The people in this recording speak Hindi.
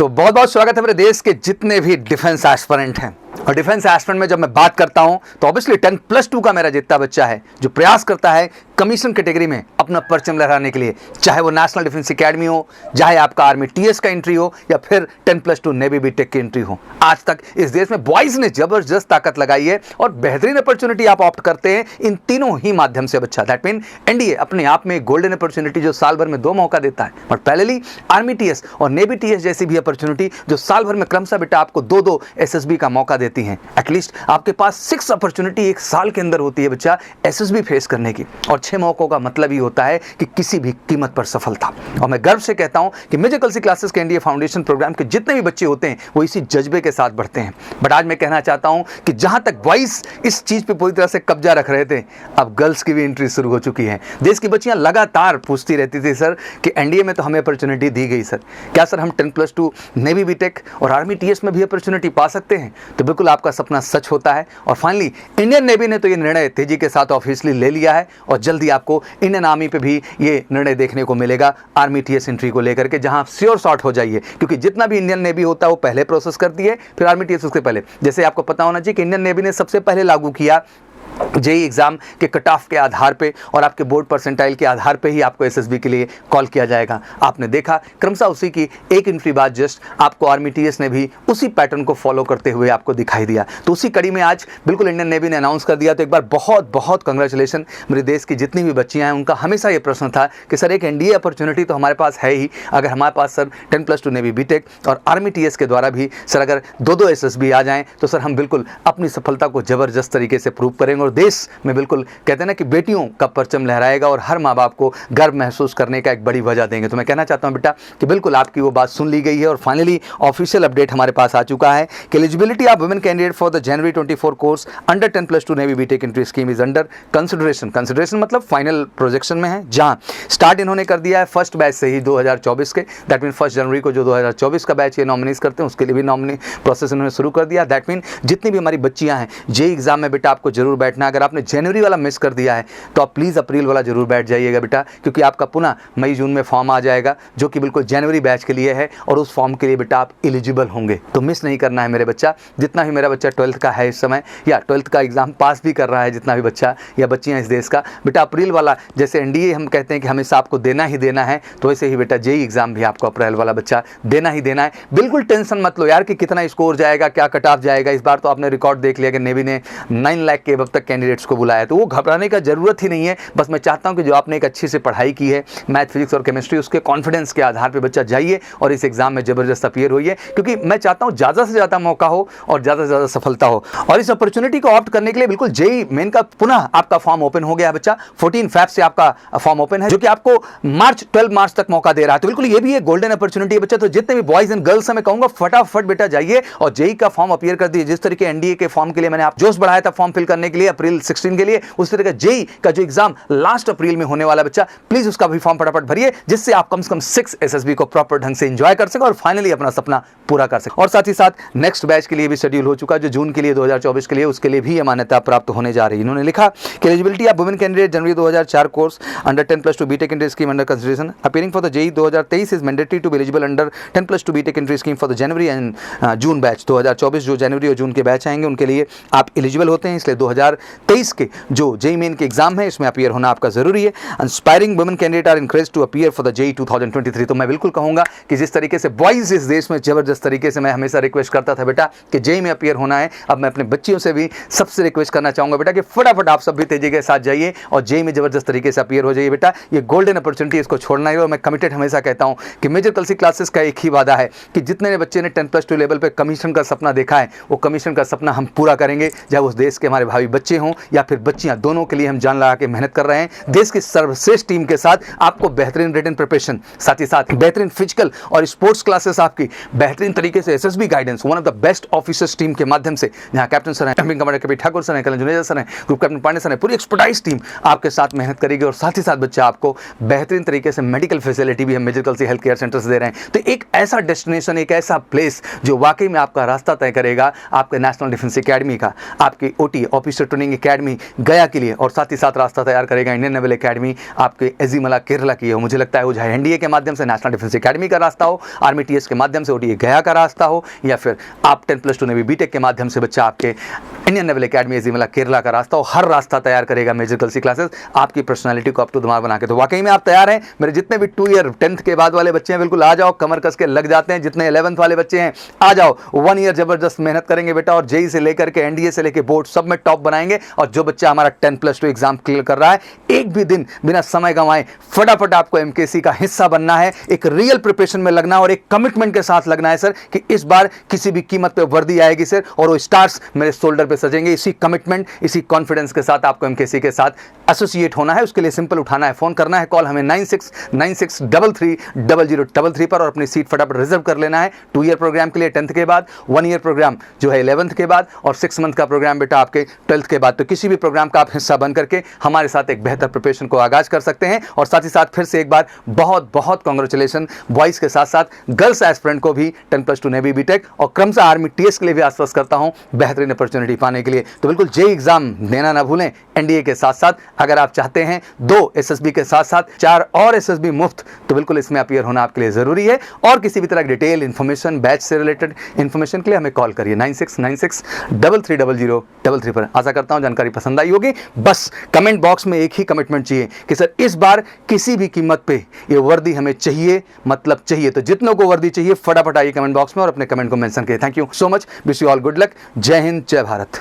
तो बहुत बहुत स्वागत है मेरे देश के जितने भी डिफेंस एस्पिरेंट हैं। और डिफेंस एस्पिरेंट में जब मैं बात करता हूं तो ऑब्वियसली 10+2 का मेरा जितना बच्चा है जो प्रयास करता है कमीशन कैटेगरी में अपना परचम लहराने के लिए, चाहे वो नेशनल डिफेंस एकेडमी हो, चाहे आपका आर्मी टीएस का एंट्री हो या फिर 10+2 नेवी बीटेक की एंट्री हो, आज तक इस देश में बॉयज ने जबरदस्त ताकत लगाई है और बेहतरीन अपॉर्चुनिटी आप ऑप्ट करते हैं इन तीनों ही माध्यम से बच्चा। दैट मीन एनडीए अपने आप में गोल्डन अपॉर्चुनिटी जो साल भर में 2 मौका देता है, बट पहले आर्मी टीएस और नेवी टीएस जैसी भी अपॉर्चुनिटी जो साल भर में क्रमशः बेटा आपको 2-2 एसएसबी का मौका देती हैं। एटलीस्ट आपके पास 6 अपॉर्चुनिटी एक साल के अंदर होती है बच्चा एसएसबी फेस करने की, और 6 मौकों का मतलब ही होता है कि किसी भी कीमत पर सफलता। और मैं गर्व से कहता हूं कि मेजर कलसी क्लासेस के एनडीए फाउंडेशन प्रोग्राम के जितने भी बच्चे होते हैं वो इसी जज्बे के साथ बढ़ते हैं। बट आज मैं कहना चाहता हूं कि जहां तक बॉयज इस चीज पे पूरी तरह से कब्जा रख रहे थे, अब गर्ल्स की भी एंट्री शुरू हो चुकी है। देश की बच्चियां लगातार पूछती रहती थी सर कि एनडीए में तो हमें अपॉर्चुनिटी दी गई सर, क्या सर हम 10+2 नेवी बीटेक और आर्मी टीएस में भी अपॉर्चुनिटी पा सकते हैं? तो बिल्कुल आपका सपना सच होता है और फाइनली इंडियन नेवी ने तो ये निर्णय तेजी के साथ ऑफिशियली ले लिया है और जल्दी आपको इंडियन आर्मी पे भी ये निर्णय देखने को मिलेगा आर्मी टीएस एंट्री को लेकर के, जहां आप श्योर शॉट हो जाइए, क्योंकि जितना भी इंडियन नेवी होता है वो पहले प्रोसेस करती है, फिर आर्मी टीएस उसके पहले। जैसे आपको पता होना चाहिए कि इंडियन नेवी ने सबसे पहले लागू किया जेई एग्जाम के कट ऑफ के आधार पे और आपके बोर्ड परसेंटाइल के आधार पे ही आपको एसएसबी के लिए कॉल किया जाएगा। आपने देखा क्रमशः उसी की एक एंट्री बाद जस्ट आपको आर्मी टीएस ने भी उसी पैटर्न को फॉलो करते हुए आपको दिखाई दिया। तो उसी कड़ी में आज बिल्कुल इंडियन नेवी ने अनाउंस कर दिया। तो एक बार बहुत बहुत कंग्रेचुलेशन मेरे देश की जितनी भी बच्चियां हैं, उनका हमेशा ये प्रश्न था कि सर एक एनडीए अपॉर्चुनिटी तो हमारे पास है ही, अगर हमारे पास सर 10+2 नेवी बीटेक और आर्मी टीएस के द्वारा भी सर अगर 2-2 एसएसबी आ जाएं तो सर हम बिल्कुल अपनी सफलता को जबरदस्त तरीके से प्रूव करेंगे और देश में बिल्कुल कहते हैं ना कि बेटियों का परचम लहराएगा और हर माँ बाप को गर्व महसूस करने का एक बड़ी वजह देंगे। तो मैं कहना चाहता हूं बेटा कि बिल्कुल आपकी वो बात सुन ली गई है और फाइनली ऑफिशियल अपडेट हमारे पास आ चुका है कि eligibility of women candidate for the January 24 course under 10+2 navy BTech entry scheme is under consideration मतलब फाइनल प्रोजेक्शन में है, जहां स्टार्ट इन्होंने कर दिया है फर्स्ट बैच से ही 2024 के। दैट मीन 1 जनवरी को जो 2024 का बैच ये नॉमिनीज करते हैं उसके लिए भी नॉमिनी प्रोसेस इन्होंने शुरू कर दिया। दैट मीन जितनी भी हमारी बच्चियां हैं जेई एग्जाम में बेटा आपको जरूर बैठना। अगर आपने जनवरी वाला मिस कर दिया है तो आप प्लीज अप्रैल वाला जरूर बैठ जाइएगा बेटा, क्योंकि आपका पुनः मई जून में फॉर्म आ जाएगा जो कि बिल्कुल जनवरी बैच के लिए है और उस फॉर्म के लिए बेटा आप एलिजिबल होंगे। तो मिस नहीं करना है मेरे बच्चा। जितना भी मेरा बच्चा 12th का है इस समय या 12th का एग्जाम पास भी कर रहा है, जितना भी बच्चा या बच्चियां इस देश का, बेटा अप्रैल वाला जैसे एनडीए हम कहते हैं कि हमेशा आपको देना ही देना है, तो वैसे ही बेटा जेई एग्जाम भी आपको अप्रैल वाला बच्चा देना ही देना है। बिल्कुल टेंशन मत लो यार कि कितना स्कोर जाएगा, क्या कट ऑफ जाएगा। इस बार तो आपने रिकॉर्ड देख लिया कि नेवी ने 9 लाख के अब तक कैंडिडेट्स को बुलाया, तो वो घबराने का जरूरत ही नहीं है। बस मैं चाहता हूं कि जो आपने एक अच्छी से पढ़ाई की है मैथ फिजिक्स और केमिस्ट्री, उसके कॉन्फिडेंस के आधार पे बच्चा जाइए और इस एग्जाम में जबरदस्त अपीयर होइए, क्योंकि मैं चाहता हूं ज्यादा से ज्यादा मौका हो और ज्यादा से ज्यादा सफलता हो। और इस अपॉर्चुनिटी को ऑप्ट करने के लिए बिल्कुल जेई मेन का पुनः आपका फॉर्म ओपन हो गया है बच्चा। 14 फेब से आपका फॉर्म ओपन है जो कि आपको 12 मार्च तक मौका दे रहा है। तो बिल्कुल ये भी एक गोल्डन अपॉर्चुनिटी है बच्चा। तो जितने भी बॉयज एंड गर्ल्स मैं कहूंगा फटाफट बेटा जाइए और जेई का फॉर्म अपीयर कर दिए। जिस तरीके एनडीए के फॉर्म के लिए मैंने आप जोश बढ़ाया था फॉर्म फिल करने के लिए अप्रैल 16 के लिए, उस तरह का जेई का जो एग्जाम लास्ट अप्रैल में होने वाला बच्चा, प्लीज उसका भी फॉर्म फटाफट भरिए, जिससे आप कम से कम 6 एसएसबी को प्रॉपर ढंग से एंजॉय कर सके और फाइनली अपना सपना पूरा कर सके। और साथ ही साथ नेक्स्ट बैच के लिए भी शेड्यूल हो चुका है जो जून के लिए 2024 के लिए, उसके लिए भी ये मान्यता प्राप्त होने जा रही है। इन्होंने लिखा कि eligibility of women candidate January 2004 course under 10+2 BTech entry scheme under consideration appearing for the JEE 2023 is mandatory to be eligible under 10+2 BTech entry scheme for the January and June batch 2024। जो जनवरी और जून के बैच आएंगे उनके लिए आप एलिजिबल होते हैं, इसलिए 2023 के जो जेई मेन के एग्जाम है इसमें अपीयर होना आपका जरूरी है। Inspiring women candidate are encourage to appear for the JEE 2023। तो मैं बिल्कुल कहूंगा कि जिस तरीके से बॉयज इस देश में जबरदस्त तरीके से मैं हमेशा रिक्वेस्ट करता था बेटा कि जेई में अपीयर होना है, अब मैं अपने बच्चियों से भी सबसे रिक्वेस्ट करना चाहूंगा बेटा कि फटाफट आप सब भी तेजी के साथ जाइए और जेई में जबरदस्त तरीके से अपीयर हो जाइए बेटा। ये गोल्डन अपॉर्चुनिटी, इसको छोड़ना ही। और मैं कमिटेड हमेशा कहता हूं कि मेजर कलसी क्लासेस का एक ही वादा है कि जितने बच्चे ने 10+2 लेवल पे कमीशन का सपना देखा है वो कमीशन का सपना हम पूरा करेंगे, चाहे उस देश के हमारे भावी बच्चे हों या फिर बच्चियां, दोनों के लिए हम जान लगा के मेहनत कर रहे हैं। देश की सर्वश्रेष्ठ टीम के साथ आपको बेहतरीन रिटन प्रिपरेशन, साथ ही साथ बेहतरीन फिजिकल और स्पोर्ट्स क्लासेस, आपकी बेहतरीन तरीके से SSB guidance, one of the best officers team के माध्यम से, जहां कैप्टन सर हैं, camping commander Kapil Thakur sir हैं, कलन जुनेजा सर हैं, ग्रुप कैप्टन पांडे सर हैं, पूरी एक्सपर्टाइज टीम आपके साथ मेहनत करेगी। और साथ ही साथ बच्चा आपको बेहतरीन तरीके से मेडिकल फैसिलिटी भी हम मेजर कलसी हेल्थ केयर सेंटर से दे रहे हैं। तो एक ऐसा डेस्टिनेशन, एक ऐसा प्लेस जो वाकई में आपका रास्ता तय करेगा आपके नेशनल डिफेंस एकेडमी का, आपकी OT officer training training academy गया के लिए, और साथ ही साथ रास्ता तैयार करेगा इंडियन नेवल एकेडमी आपके एजीमला केरला की हो। मुझे लगता है वो चाहे एनडीए के माध्यम से नेशनल डिफेंस एकेडमी का रास्ता हो, आर्मी टीएस के माध्यम से ओडीए गया का रास्ता हो, या फिर आप 10+2 नेवी बीटेक के माध्यम से बच्चा आपके इंडियन नेवल एकेडमी एजीमला केरला का रास्ता हो, हर रास्ता तैयार करेगा मेजर गर्ल्स की क्लासेस आपकी पर्सनालिटी को अप टू दिमाग बना के। तो वाकई में आप तैयार हैं? मेरे जितने भी 2 ईयर 10th के बाद वाले बच्चे हैं बिल्कुल आ जाओ, कमर कस के लग जाते हैं। जितने 11th वाले बच्चे हैं आ जाओ, 1 ईयर जबरदस्त मेहनत करेंगे बेटा, और जेई से लेकर के एनडीए से लेकर बोर्ड सब में टॉप बनाएंगे। और जो बच्चा हमारा 10+2 एग्जाम क्लियर कर रहा है, एक भी दिन बिना समय गंवाए फटाफट आपको एमकेसी का हिस्सा बनना है, एक रियल प्रिपरेशन में लगना और एक कमिटमेंट के साथ लगना है सर कि इस बार किसी भी कीमत पे वर्दी आएगी सर, और वो स्टार्स मेरे शोल्डर पे सजेंगे। इसी कमिटमेंट, इसी कॉन्फिडेंस के साथ आपको एमकेसी के साथ एसोसिएट होना है। उसके लिए सिंपल उठाना है फोन, करना है कॉल हमें 9696330033 पर, और अपनी सीट फटाफट रिजर्व कर लेना है 2 ईयर प्रोग्राम के लिए 10th के बाद, 1 ईयर प्रोग्राम जो है 11th के बाद, और 6 मंथ का प्रोग्राम बेटा आपके 12th के बाद। तो किसी भी प्रोग्राम का आप हिस्सा बन करके हमारे साथ एक बेहतर प्रिपरेशन को आगाज कर सकते हैं। और साथ ही साथ फिर से एक बार बहुत बहुत कांग्रेचुलेशन बॉयज के साथ साथ गर्ल्स एस्पिरेंट को भी 10+2 नेवी बीटेक और क्रमशः आर्मी टीएस के लिए भी आश्वस्त करता हूं बेहतरीन अपॉर्चुनिटी पाने के लिए। तो बिल्कुल जेईई एग्जाम देना ना भूलें एनडीए के साथ साथ। अगर आप चाहते हैं 2 एसएसबी के साथ साथ 4 और एसएसबी मुफ्त, तो बिल्कुल इसमें अपीयर होना आपके लिए जरूरी है। और किसी भी तरह की डिटेल इन्फॉर्मेशन, बैच से रिलेटेड इन्फॉर्मेशन के लिए हमें कॉल करिए 9696330033 पर। आशा करता हूं जानकारी पसंद आई होगी। बस कमेंट बॉक्स में एक ही कमिटमेंट चाहिए कि सर इस बार किसी भी कीमत पे ये वर्दी हमें चाहिए, मतलब चाहिए। तो जितनों को वर्दी चाहिए फटाफट आइए कमेंट बॉक्स में और अपने कमेंट को मेंशन करिए। Thank you so much, wish you all good luck. जय हिंद, जय भारत।